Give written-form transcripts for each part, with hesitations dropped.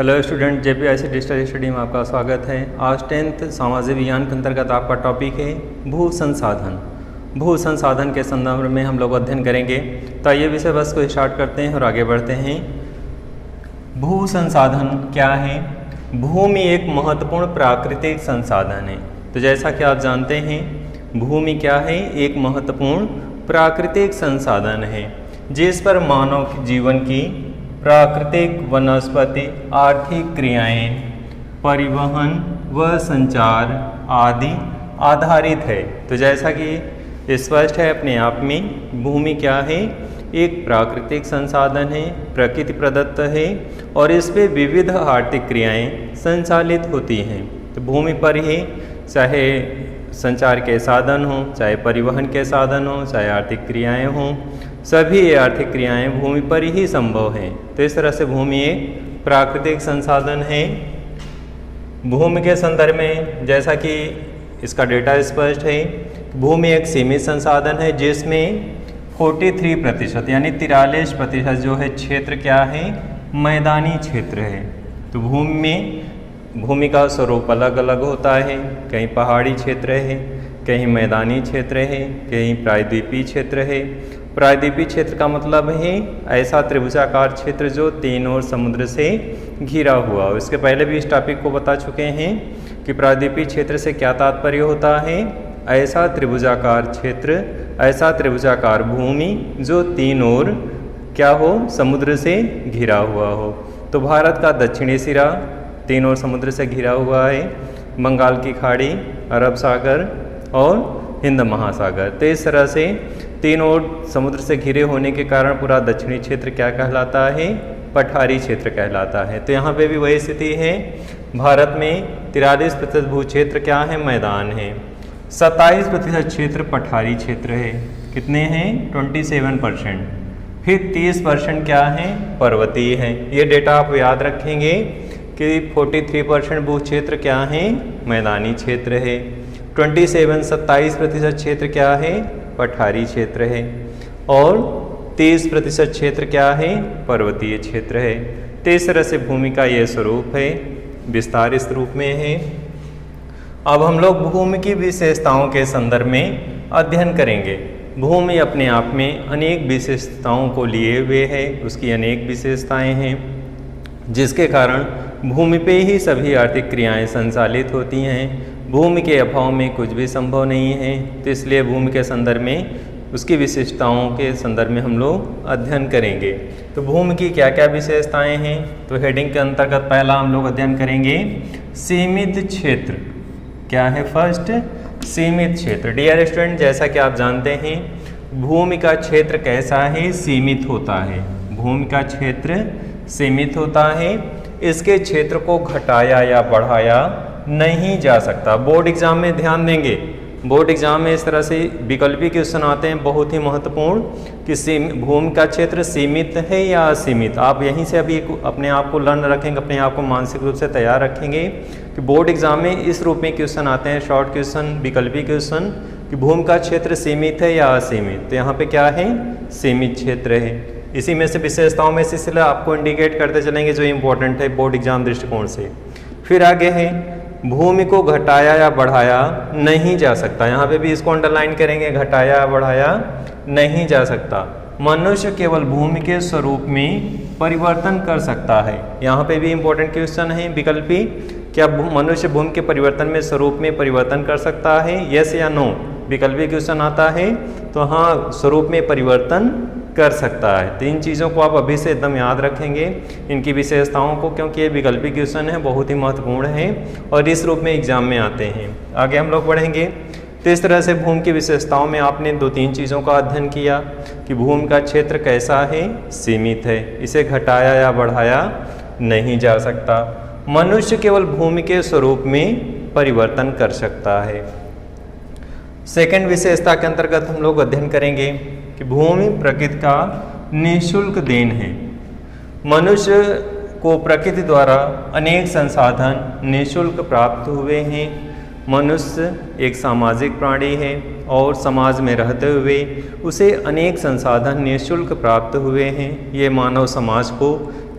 Hello student, जेपीआईसी digital study में आपका स्वागत है। आज 10th सामाजिक विज्ञान के अंतर्गत आपका टॉपिक है भू संसाधन। भू संसाधन के संदर्भ में हम लोग अध्ययन करेंगे। तो आइए विषय वस्तु को स्टार्ट करते हैं और आगे बढ़ते हैं। भू संसाधन क्या है? भूमि एक महत्वपूर्ण प्राकृतिक संसाधन है। तो जैसा कि आप जानते हैं, भूमि क्या है? एक महत्वपूर्ण प्राकृतिक संसाधन है जिस पर मानव जीवन की प्राकृतिक, वनस्पति, आर्थिक क्रियाएं, परिवहन व संचार आदि आधारित है। तो जैसा कि स्पष्ट है अपने आप में, भूमि क्या है? एक प्राकृतिक संसाधन है, प्रकृति प्रदत्त है और इस पे विविध आर्थिक क्रियाएं संचालित होती हैं। तो भूमि पर ही चाहे संचार के साधन हों, चाहे परिवहन के साधन हों, चाहे आर्थिक क्रियाएं हों, सभी आर्थिक क्रियाएं भूमि पर ही संभव हैं। तो इस तरह से भूमि एक प्राकृतिक संसाधन है। भूमि के संदर्भ में जैसा कि इसका डेटा स्पष्ट है, भूमि एक सीमित संसाधन है जिसमें 43% यानी 43% जो है क्षेत्र क्या है? मैदानी क्षेत्र है। तो भूमि का स्वरूप अलग अलग होता है। कहीं पहाड़ी क्षेत्र है, कहीं मैदानी क्षेत्र है, कहीं प्रायद्वीपीय क्षेत्र है। प्रायद्वीपीय क्षेत्र का मतलब है ऐसा त्रिभुजाकार क्षेत्र जो तीन ओर समुद्र से घिरा हुआ हो। इसके पहले भी इस टॉपिक को बता चुके हैं कि प्रायद्वीपीय क्षेत्र से क्या तात्पर्य होता है? ऐसा त्रिभुजाकार क्षेत्र, ऐसा त्रिभुजाकार भूमि जो तीन ओर क्या हो? समुद्र से घिरा हुआ हो। तो भारत का दक्षिणी सिरा तीन ओर समुद्र से घिरा हुआ है। बंगाल की खाड़ी, अरब सागर और हिंद महासागर। तो इस तरह से तीन ओर समुद्र से घिरे होने के कारण पूरा दक्षिणी क्षेत्र क्या कहलाता है? पठारी क्षेत्र कहलाता है। तो यहाँ पे भी वही स्थिति है। भारत में 43% भू क्षेत्र क्या है? मैदान है। 27% क्षेत्र पठारी क्षेत्र है। कितने हैं? 27%। फिर 30% क्या है? पर्वतीय है। ये डेटा आप याद रखेंगे कि 43% भू क्षेत्र क्या है? मैदानी क्षेत्र है। 27% क्षेत्र क्या है? पठारी क्षेत्र है। और 30% क्षेत्र क्या है? पर्वतीय क्षेत्र है। तो इस तरह से भूमि का ये स्वरूप है, विस्तार इस रूप में है। अब हम लोग भूमि की विशेषताओं के संदर्भ में अध्ययन करेंगे। भूमि अपने आप में अनेक विशेषताओं को लिए हुए है, उसकी अनेक विशेषताएं हैं जिसके कारण भूमि पे ही सभी आर्थिक क्रियाएं संचालित होती हैं। भूमि के अभाव में कुछ भी संभव नहीं है। तो इसलिए भूमि के संदर्भ में, उसकी विशेषताओं के संदर्भ में हम लोग अध्ययन करेंगे। तो भूमि की क्या क्या विशेषताएं हैं? तो हेडिंग के अंतर्गत पहला हम लोग अध्ययन करेंगे सीमित क्षेत्र। क्या है? फर्स्ट, सीमित क्षेत्र। डियर स्टूडेंट, जैसा कि आप जानते हैं, भूमि का क्षेत्र कैसा है? सीमित होता है। भूमि का क्षेत्र सीमित होता है। इसके क्षेत्र को घटाया या बढ़ाया नहीं जा सकता। बोर्ड एग्जाम में ध्यान देंगे, बोर्ड एग्जाम में इस तरह से विकल्पीय क्वेश्चन आते हैं बहुत ही महत्वपूर्ण कि भूमि का क्षेत्र सीमित है या असीमित। आप यहीं से अभी अपने आप को लर्न रखेंगे, अपने आप को मानसिक रूप से तैयार रखेंगे कि बोर्ड एग्जाम में इस रूप में क्वेश्चन आते हैं, शॉर्ट क्वेश्चन, विकल्पीय क्वेश्चन, कि भूमि का क्षेत्र सीमित है या असीमित। तो यहाँ पे क्या है? सीमित क्षेत्र है। इसी में से विशेषताओं में से इसलिए आपको इंडिकेट करते चलेंगे जो इंपॉर्टेंट है बोर्ड एग्जाम दृष्टिकोण से। फिर आगे है भूमि को घटाया या बढ़ाया नहीं जा सकता। यहाँ पे भी इसको अंडरलाइन करेंगे, घटाया या बढ़ाया नहीं जा सकता। मनुष्य केवल भूमि के स्वरूप में परिवर्तन कर सकता है। यहाँ पे भी इंपॉर्टेंट क्वेश्चन है विकल्पी, क्या मनुष्य भूमि के परिवर्तन में स्वरूप में परिवर्तन कर सकता है? यस या नो? विकल्पी क्वेश्चन आता है तो हाँ, स्वरूप में परिवर्तन कर सकता है। तो इन चीज़ों को आप अभी से एकदम याद रखेंगे, इनकी विशेषताओं को, क्योंकि ये विकल्पी क्वेश्चन है, बहुत ही महत्वपूर्ण है और इस रूप में एग्जाम में आते हैं। आगे हम लोग बढ़ेंगे। तो इस तरह से भूमि की विशेषताओं में आपने 2-3 चीज़ों का अध्ययन किया कि भूमि का क्षेत्र कैसा है? सीमित है। इसे घटाया या बढ़ाया नहीं जा सकता। मनुष्य केवल भूमि के स्वरूप में परिवर्तन कर सकता है। सेकंड विशेषता के अंतर्गत हम लोग अध्ययन करेंगे कि भूमि प्रकृति का निःशुल्क देन है। मनुष्य को प्रकृति द्वारा अनेक संसाधन निःशुल्क प्राप्त हुए हैं। मनुष्य एक सामाजिक प्राणी है और समाज में रहते हुए उसे अनेक संसाधन निःशुल्क प्राप्त हुए हैं। ये मानव समाज को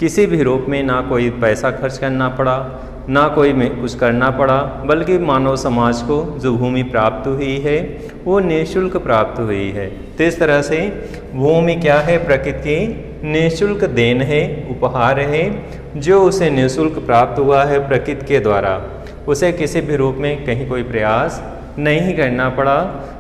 किसी भी रूप में ना कोई पैसा खर्च करना पड़ा, ना कोई में कुछ करना पड़ा, बल्कि मानव समाज को जो भूमि प्राप्त हुई है वो निःशुल्क प्राप्त हुई है। तो इस तरह से भूमि क्या है, प्रकृति की निःशुल्क देन है, उपहार है, जो उसे निःशुल्क प्राप्त हुआ है प्रकृति के द्वारा। उसे किसी भी रूप में कहीं कोई प्रयास नहीं करना पड़ा।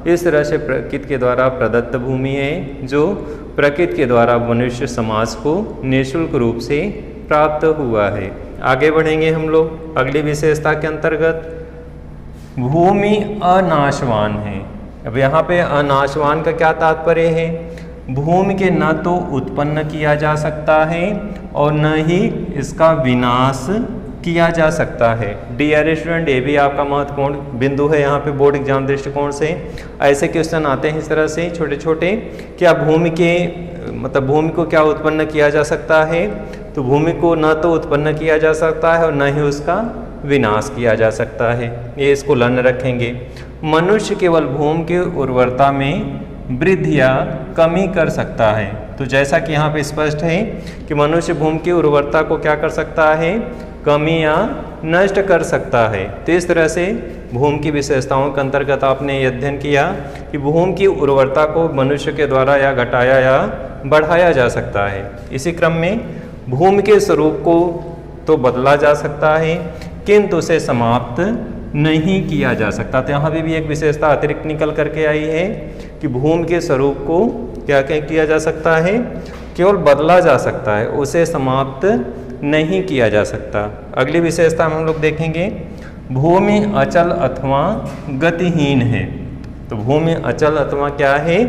इस तरह से प्रकृति के द्वारा प्रदत्त भूमि है, जो प्रकृति के द्वारा मनुष्य समाज को निःशुल्क रूप से प्राप्त हुआ है। आगे बढ़ेंगे हम लोग अगली विशेषता के अंतर्गत। भूमि अनाशवान है। अब यहाँ पे अनाशवान का क्या तात्पर्य है? भूमि के न तो उत्पन्न किया जा सकता है और न ही इसका विनाश किया जा सकता है। डियर स्टूडेंट, ये भी आपका महत्वपूर्ण बिंदु है यहाँ पे बोर्ड एग्जाम दृष्टिकोण से। ऐसे क्वेश्चन आते हैं इस तरह से छोटे छोटे, क्या भूमि के मतलब भूमि को क्या उत्पन्न किया जा सकता है? तो भूमि को न तो उत्पन्न किया जा सकता है और न ही उसका विनाश किया जा सकता है। ये इसको लर्न रखेंगे। मनुष्य केवल भूमि की उर्वरता में वृद्धि या कमी कर सकता है। तो जैसा कि यहाँ पे स्पष्ट है कि मनुष्य भूमि की उर्वरता को क्या कर सकता है, कमी या नष्ट कर सकता है। तो इस तरह से भूमि की विशेषताओं के अंतर्गत आपने ये अध्ययन किया कि भूमि की उर्वरता को मनुष्य के द्वारा या घटाया या बढ़ाया जा सकता है। इसी क्रम में भूमि के स्वरूप को तो बदला जा सकता है, किंतु उसे समाप्त नहीं किया जा सकता। तो यहाँ भी एक विशेषता अतिरिक्त निकल करके आई है कि भूमि के स्वरूप को क्या क्या किया जा सकता है, केवल बदला जा सकता है, उसे समाप्त नहीं किया जा सकता। अगली विशेषता में हम लोग देखेंगे भूमि अचल अथवा गतिहीन है। तो भूमि अचल अथवा क्या है,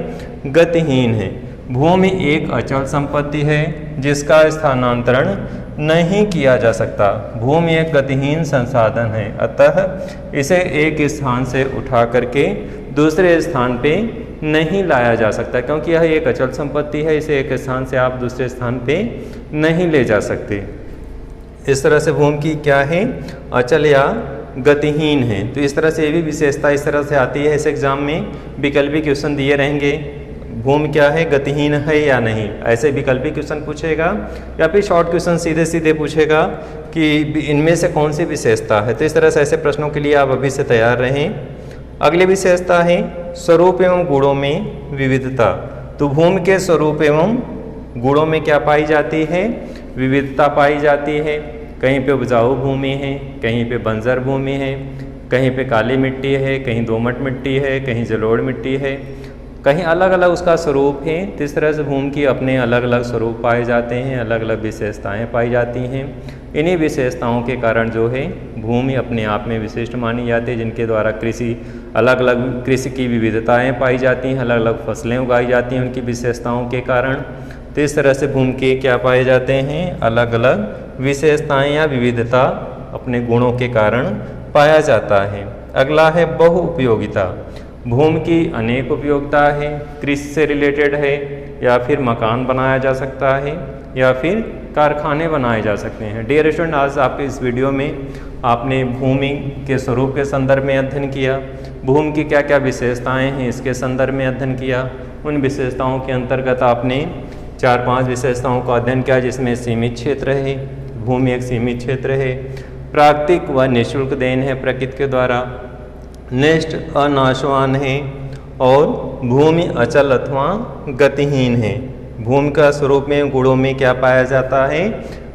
गतिहीन है। भूमि एक अचल संपत्ति है जिसका स्थानांतरण नहीं किया जा सकता। भूमि एक गतिहीन संसाधन है, अतः इसे एक स्थान से उठा करके दूसरे स्थान पे नहीं लाया जा सकता, क्योंकि यह एक अचल संपत्ति है। इसे एक स्थान से आप दूसरे स्थान पे नहीं ले जा सकते। इस तरह से भूमि की क्या है, अचल या गतिहीन है। तो इस तरह से ये भी विशेषता इस तरह से आती है। इस एग्जाम में विकल्पी क्वेश्चन दिए रहेंगे, भूमि क्या है, गतिहीन है या नहीं, ऐसे विकल्पी क्वेश्चन पूछेगा, या फिर शॉर्ट क्वेश्चन सीधे सीधे पूछेगा कि इनमें से कौन सी विशेषता है। तो इस तरह से ऐसे प्रश्नों के लिए आप अभी से तैयार रहें। अगली विशेषता है स्वरूप एवं गुणों में विविधता। तो भूमि के स्वरूप एवं गुणों में क्या पाई जाती है, विविधता पाई जाती है। कहीं पे उपजाऊ भूमि है, कहीं पे बंजर भूमि है, कहीं पे काली मिट्टी है, कहीं दोमट मिट्टी है, कहीं जलोढ़ मिट्टी है, कहीं अलग अलग उसका स्वरूप है। तो इस तरह से भूमि की अपने अलग अलग स्वरूप पाए जाते हैं, अलग अलग विशेषताएं पाई जाती हैं। इन्हीं विशेषताओं के कारण जो है भूमि अपने आप में विशिष्ट मानी जाती है, जिनके द्वारा कृषि अलग अलग कृषि की विविधताएं पाई जाती हैं, अलग अलग फसलें उगाई जाती हैं उनकी विशेषताओं के कारण। तो इस तरह से भूमि के क्या पाए जाते हैं, अलग अलग विशेषताएं या विविधता अपने गुणों के कारण पाया जाता है। अगला है बहुउपयोगिता। भूमि की अनेक उपयोगिता है, कृषि से रिलेटेड है, या फिर मकान बनाया जा सकता है, या फिर कारखाने बनाए जा सकते हैं। डियर स्टूडेंट, आज आपके इस वीडियो में आपने भूमि के स्वरूप के संदर्भ में अध्ययन किया, भूमि की क्या क्या विशेषताएं हैं इसके संदर्भ में अध्ययन किया। उन विशेषताओं के अंतर्गत आपने 4-5 विशेषताओं का अध्ययन किया, जिसमें सीमित क्षेत्र है, भूमि एक सीमित क्षेत्र है, प्राकृतिक व निःशुल्क देन है प्रकृति के द्वारा, नेक्स्ट अनाशवान है, और भूमि अचल अथवा गतिहीन है। भूमि का स्वरूप में गुणों में क्या पाया जाता है,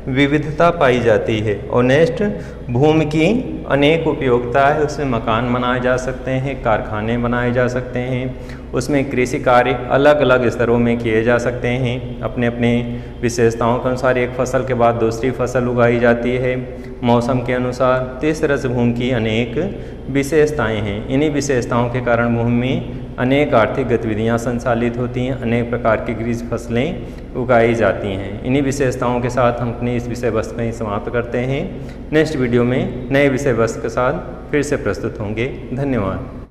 विविधता पाई जाती है। और नेक्स्ट भूमि की अनेक उपयोगिता है, उसमें मकान बनाए जा सकते हैं, कारखाने बनाए जा सकते हैं, उसमें कृषि कार्य अलग अलग स्तरों में किए जा सकते हैं। अपने अपने विशेषताओं के अनुसार एक फसल के बाद दूसरी फसल उगाई जाती है मौसम के अनुसार। तो इस तरह से भूमि की अनेक विशेषताएं हैं। इन्हीं विशेषताओं के कारण भूमि में अनेक आर्थिक गतिविधियां संचालित होती हैं, अनेक प्रकार की कृषि फसलें उगाई जाती हैं। इन्हीं विशेषताओं के साथ हम अपनी इस विषय वस्तु में समाप्त करते हैं। नेक्स्ट वीडियो में नए विषय वस्तु के साथ फिर से प्रस्तुत होंगे। धन्यवाद।